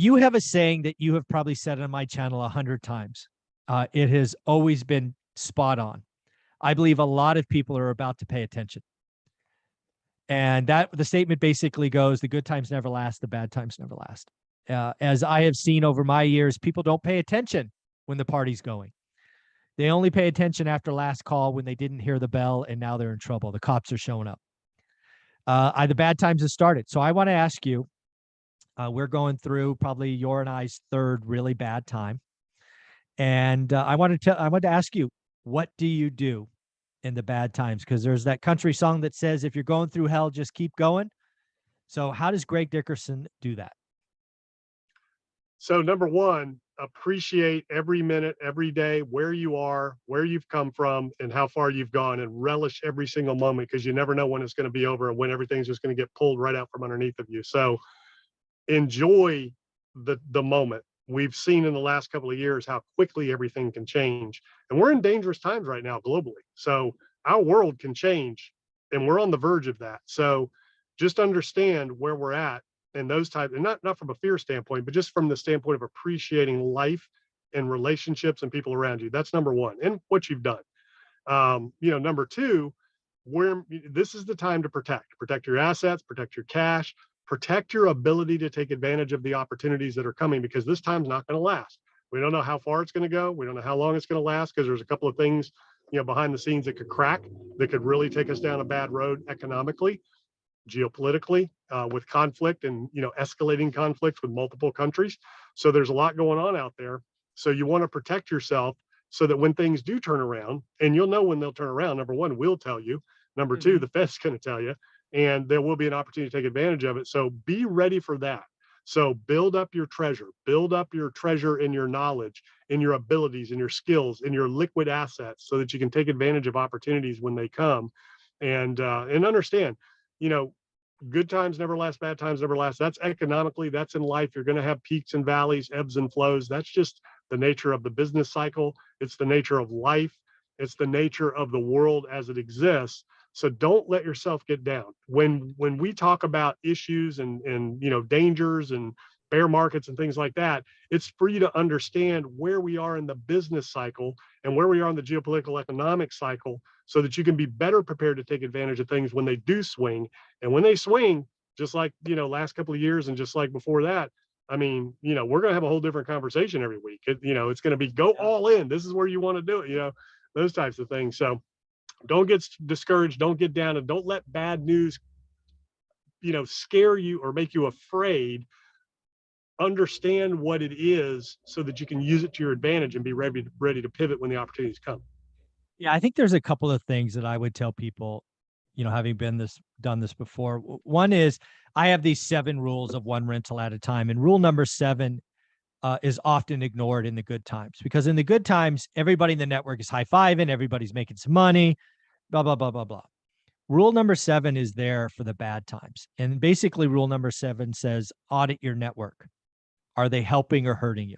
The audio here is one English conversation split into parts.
You have a saying that you have probably said on my channel 100 times. It has always been spot on. I believe a lot of people are about to pay attention. And that the statement basically goes, the good times never last, the bad times never last. As I have seen over my years, people don't pay attention when the party's going. They only pay attention after last call when they didn't hear the bell and now they're in trouble. The cops are showing up. The bad times have started. So I want to ask you, we're going through probably your and I's third really bad time. And I wanted to ask you, what do you do in the bad times? Because there's that country song that says, if you're going through hell, just keep going. So how does Greg Dickerson do that? So number one, appreciate every minute, every day, where you are, where you've come from, and how far you've gone, and relish every single moment, because you never know when it's going to be over and when everything's just going to get pulled right out from underneath of you. So enjoy the moment. We've seen in the last couple of years how quickly everything can change. And we're in dangerous times right now globally. So our world can change and we're on the verge of that. So just understand where we're at and those types, and not from a fear standpoint, but just from the standpoint of appreciating life and relationships and people around you. That's number one, and what you've done. Number two, this is the time to protect your assets, protect your cash, protect your ability to take advantage of the opportunities that are coming, because this time's not going to last. We don't know how far it's going to go. We don't know how long it's going to last, because there's a couple of things, behind the scenes that could crack, that could really take us down a bad road economically, geopolitically, with conflict and, escalating conflicts with multiple countries. So there's a lot going on out there. So you want to protect yourself so that when things do turn around, and you'll know when they'll turn around, number one, we'll tell you. Number two, the Fed's going to tell you, and there will be an opportunity to take advantage of it. So be ready for that. So build up your treasure in your knowledge, in your abilities, in your skills, in your liquid assets, so that you can take advantage of opportunities when they come. And understand, good times never last, bad times never last. That's economically, that's in life. You're going to have peaks and valleys, ebbs and flows. That's just the nature of the business cycle. It's the nature of life. It's the nature of the world as it exists. So don't let yourself get down. When we talk about issues and dangers and bear markets and things like that, it's for you to understand where we are in the business cycle and where we are in the geopolitical economic cycle, so that you can be better prepared to take advantage of things when they do swing. And when they swing, just like, last couple of years and just like before that, I mean, we're going to have a whole different conversation every week. It's going to be go all in. This is where you want to do it, those types of things. So don't get discouraged, don't get down, and don't let bad news, scare you or make you afraid. Understand what it is so that you can use it to your advantage and be ready to pivot when the opportunities come. Yeah, I think there's a couple of things that I would tell people, having done this before. One is, I have these 7 rules of one rental at a time. And rule number 7 is often ignored in the good times, because in the good times, everybody in the network is high-fiving, everybody's making some money, blah, blah, blah, blah, blah. Rule number 7 is there for the bad times. And basically rule number 7 says, audit your network. Are they helping or hurting you?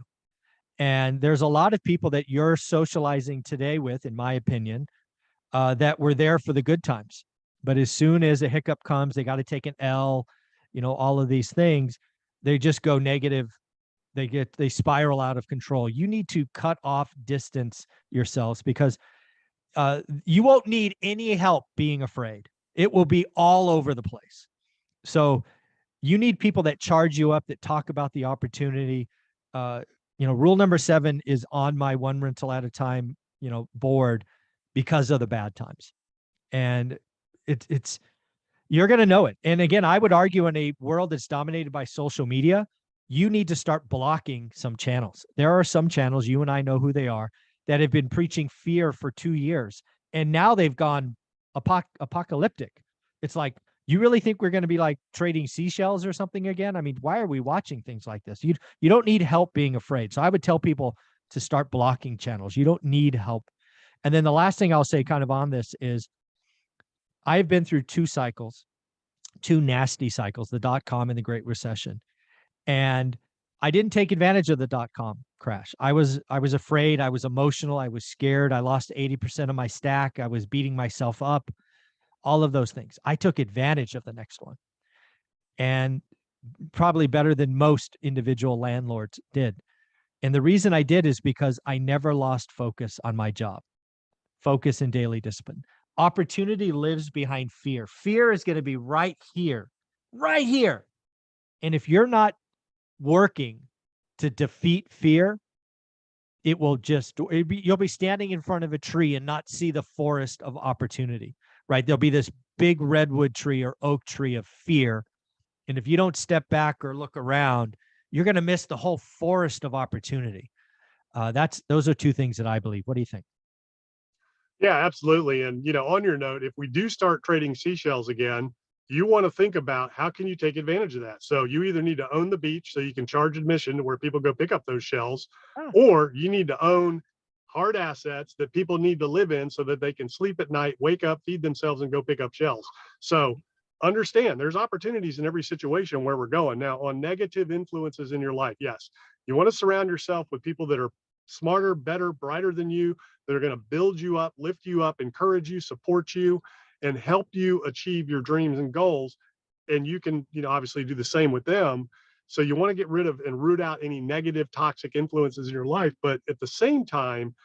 And there's a lot of people that you're socializing today with, in my opinion, that were there for the good times. But as soon as a hiccup comes, they got to take an L, all of these things, they just go negative. They spiral out of control. You need to cut off, distance yourselves, because you won't need any help being afraid. It will be all over the place. So you need people that charge you up, that talk about the opportunity. Rule number 7 is on my one rental at a time, board, because of the bad times. And it's you're going to know it. And again, I would argue, in a world that's dominated by social media, you need to start blocking some channels. There are some channels, you and I know who they are, that have been preaching fear for 2 years. And now they've gone apocalyptic. It's like, you really think we're going to be like trading seashells or something again? I mean, why are we watching things like this? You don't need help being afraid. So I would tell people to start blocking channels. You don't need help. And then the last thing I'll say kind of on this is, I've been through 2 cycles, 2 nasty cycles, the .com and the Great Recession. And I didn't take advantage of the .com crash. I was afraid. I was emotional. I was scared. I lost 80% of my stack. I was beating myself up. All of those things. I took advantage of the next one. And probably better than most individual landlords did. And the reason I did is because I never lost focus on my job, focus and daily discipline. Opportunity lives behind fear. Fear is going to be right here, right here. And if you're not working to defeat fear, it will just, you'll be standing in front of a tree and not see the forest of opportunity, right? There'll be this big redwood tree or oak tree of fear. And if you don't step back or look around, you're going to miss the whole forest of opportunity. Those are two things that I believe. What do you think? Yeah, absolutely. And, on your note, if we do start trading seashells again, you want to think about how can you take advantage of that. So you either need to own the beach so you can charge admission to where people go pick up those shells, Ah. or you need to own hard assets that people need to live in so that they can sleep at night, wake up, feed themselves, and go pick up shells. So understand there's opportunities in every situation where we're going. Now, on negative influences in your life, yes, you want to surround yourself with people that are smarter, better, brighter than you, that are going to build you up, lift you up, encourage you, support you, and help you achieve your dreams and goals. And you can, obviously do the same with them. So you want to get rid of and root out any negative, toxic influences in your life. But at the same time,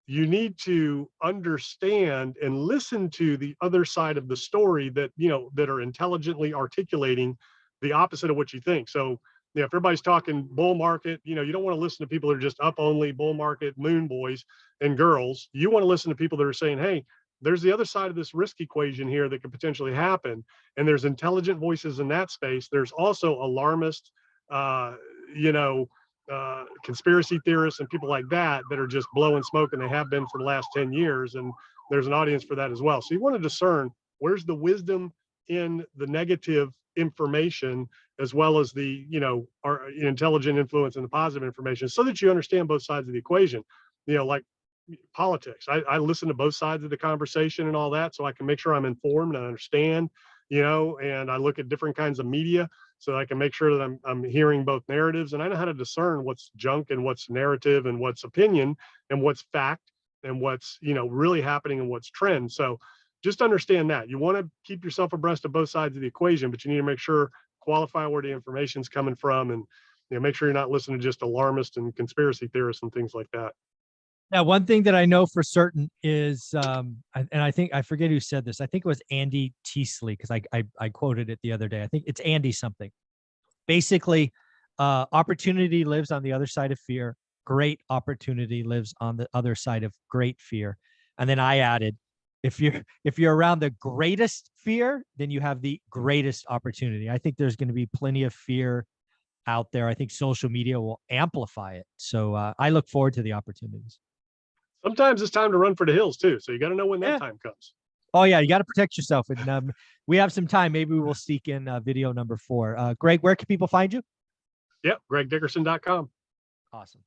you need to understand and listen to the other side of the story that are intelligently articulating the opposite of what you think. So, if everybody's talking bull market, you don't want to listen to people that are just up only bull market moon boys and girls. You want to listen to people that are saying, hey, there's the other side of this risk equation here that could potentially happen. And there's intelligent voices in that space. There's also alarmist, uh, you know, conspiracy theorists and people like that are just blowing smoke, and they have been for the last 10 years. And there's an audience for that as well. So you want to discern where's the wisdom in the negative information, as well as the, our intelligent influence and the positive information, so that you understand both sides of the equation. Like politics, I listen to both sides of the conversation and all that, so I can make sure I'm informed and understand, and I look at different kinds of media so I can make sure that I'm hearing both narratives, and I know how to discern what's junk and what's narrative and what's opinion and what's fact and what's, really happening and what's trend. So just understand that you want to keep yourself abreast of both sides of the equation, but you need to make sure, qualify where the information's coming from, and make sure you're not listening to just alarmists and conspiracy theorists and things like that. Now, one thing that I know for certain is, and I think I forget who said this. I think it was Andy Teasley, because I quoted it the other day. I think it's Andy something. Basically, opportunity lives on the other side of fear. Great opportunity lives on the other side of great fear. And then I added, if you're around the greatest fear, then you have the greatest opportunity. I think there's going to be plenty of fear out there. I think social media will amplify it. So I look forward to the opportunities. Sometimes it's time to run for the hills too. So you got to know when that time comes. Oh yeah, you got to protect yourself. And we have some time. Maybe we will sneak in video number 4. Greg, where can people find you? Yep, gregdickerson.com. Awesome.